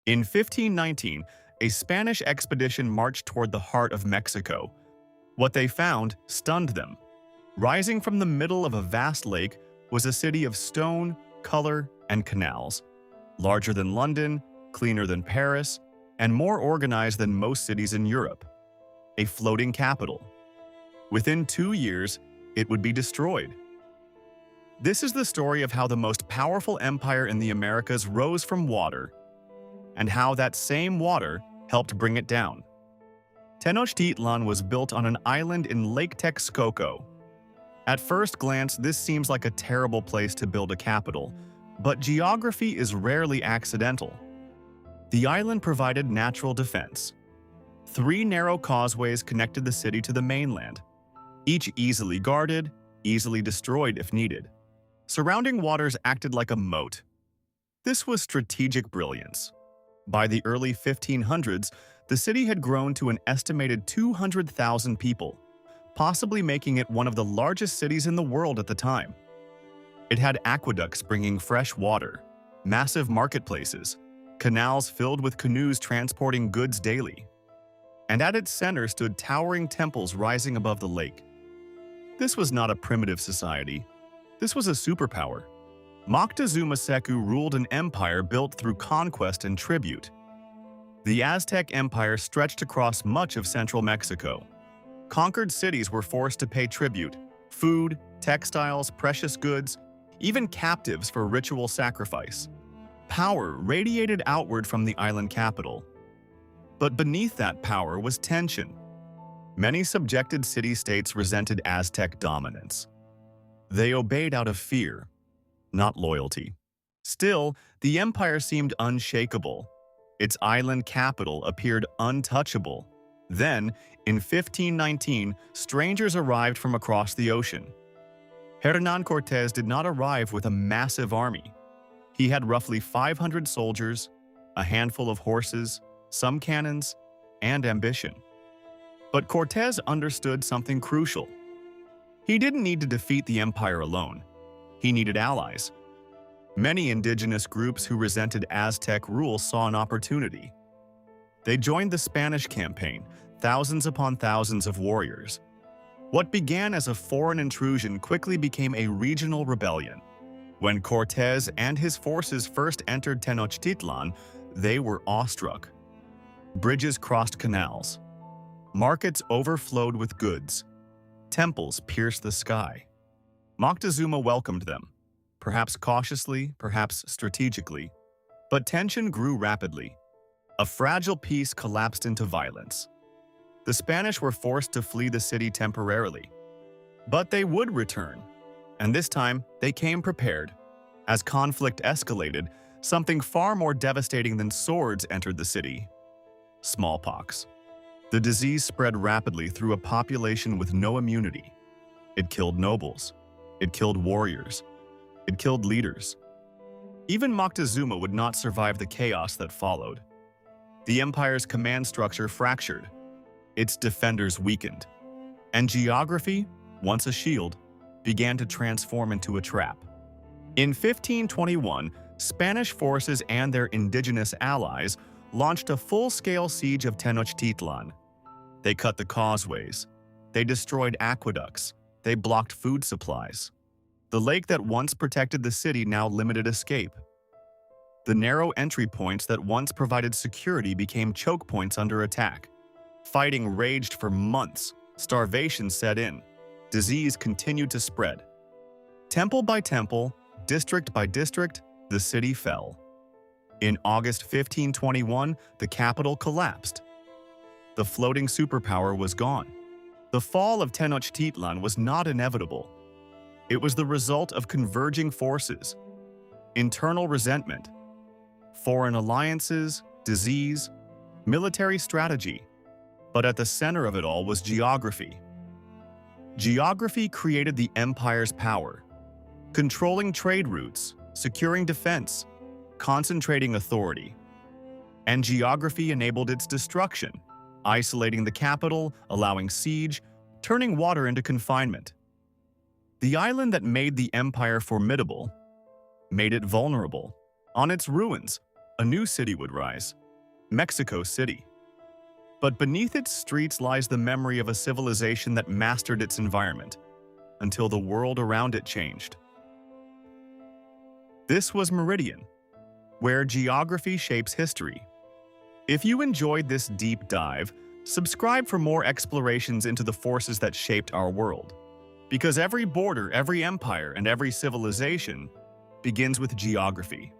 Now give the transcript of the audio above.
In 1519, a Spanish expedition marched toward the heart of Mexico. What they found stunned them. Rising from the middle of a vast lake was a city of stone, color, and canals, larger than London, cleaner than Paris, and more organized than most cities in Europe. A floating capital. Within 2 years, it would be destroyed. This is the story of how the most powerful empire in the Americas rose from water, and how that same water helped bring it down. Tenochtitlan was built on an island in Lake Texcoco. At first glance, this seems like a terrible place to build a capital, but geography is rarely accidental. The island provided natural defense. 3 narrow causeways connected the city to the mainland, each easily guarded, easily destroyed if needed. Surrounding waters acted like a moat. This was strategic brilliance. By the early 1500s, the city had grown to an estimated 200,000 people, possibly making it one of the largest cities in the world at the time. It had aqueducts bringing fresh water, massive marketplaces, canals filled with canoes transporting goods daily. And at its center stood towering temples rising above the lake. This was not a primitive society. This was a superpower. Moctezuma Seku ruled an empire built through conquest and tribute. The Aztec Empire stretched across much of central Mexico. Conquered cities were forced to pay tribute: food, textiles, precious goods, even captives for ritual sacrifice. Power radiated outward from the island capital. But beneath that power was tension. Many subjected city-states resented Aztec dominance. They obeyed out of fear, not loyalty. Still, the empire seemed unshakable. Its island capital appeared untouchable. Then, in 1519, strangers arrived from across the ocean. Hernán Cortés did not arrive with a massive army. He had roughly 500 soldiers, a handful of horses, some cannons, and ambition. But Cortés understood something crucial. He didn't need to defeat the empire alone. He needed allies. Many indigenous groups who resented Aztec rule saw an opportunity. They joined the Spanish campaign, thousands upon thousands of warriors. What began as a foreign intrusion quickly became a regional rebellion. When Cortés and his forces first entered Tenochtitlan, they were awestruck. Bridges crossed canals. Markets overflowed with goods. Temples pierced the sky. Moctezuma welcomed them, perhaps cautiously, perhaps strategically. But tension grew rapidly. A fragile peace collapsed into violence. The Spanish were forced to flee the city temporarily. But they would return, and this time they came prepared. As conflict escalated, something far more devastating than swords entered the city: smallpox. The disease spread rapidly through a population with no immunity. It killed nobles. It killed warriors. It killed leaders. Even Moctezuma would not survive the chaos that followed. The empire's command structure fractured. Its defenders weakened. And geography, once a shield, began to transform into a trap. In 1521, Spanish forces and their indigenous allies launched a full-scale siege of Tenochtitlan. They cut the causeways. They destroyed aqueducts. They blocked food supplies. The lake that once protected the city now limited escape. The narrow entry points that once provided security became choke points under attack. Fighting raged for months. Starvation set in. Disease continued to spread. Temple by temple, district by district, the city fell. In August 1521, the capital collapsed. The floating superpower was gone. The fall of Tenochtitlan was not inevitable. It was the result of converging forces, internal resentment, foreign alliances, disease, military strategy. But at the center of it all was geography. Geography created the empire's power, controlling trade routes, securing defense, concentrating authority. And geography enabled its destruction, isolating the capital, allowing siege, turning water into confinement. The island that made the empire formidable made it vulnerable. On its ruins, a new city would rise, Mexico City. But beneath its streets lies the memory of a civilization that mastered its environment until the world around it changed. This was Meridian, where geography shapes history. If you enjoyed this deep dive, subscribe for more explorations into the forces that shaped our world. Because every border, every empire, and every civilization begins with geography.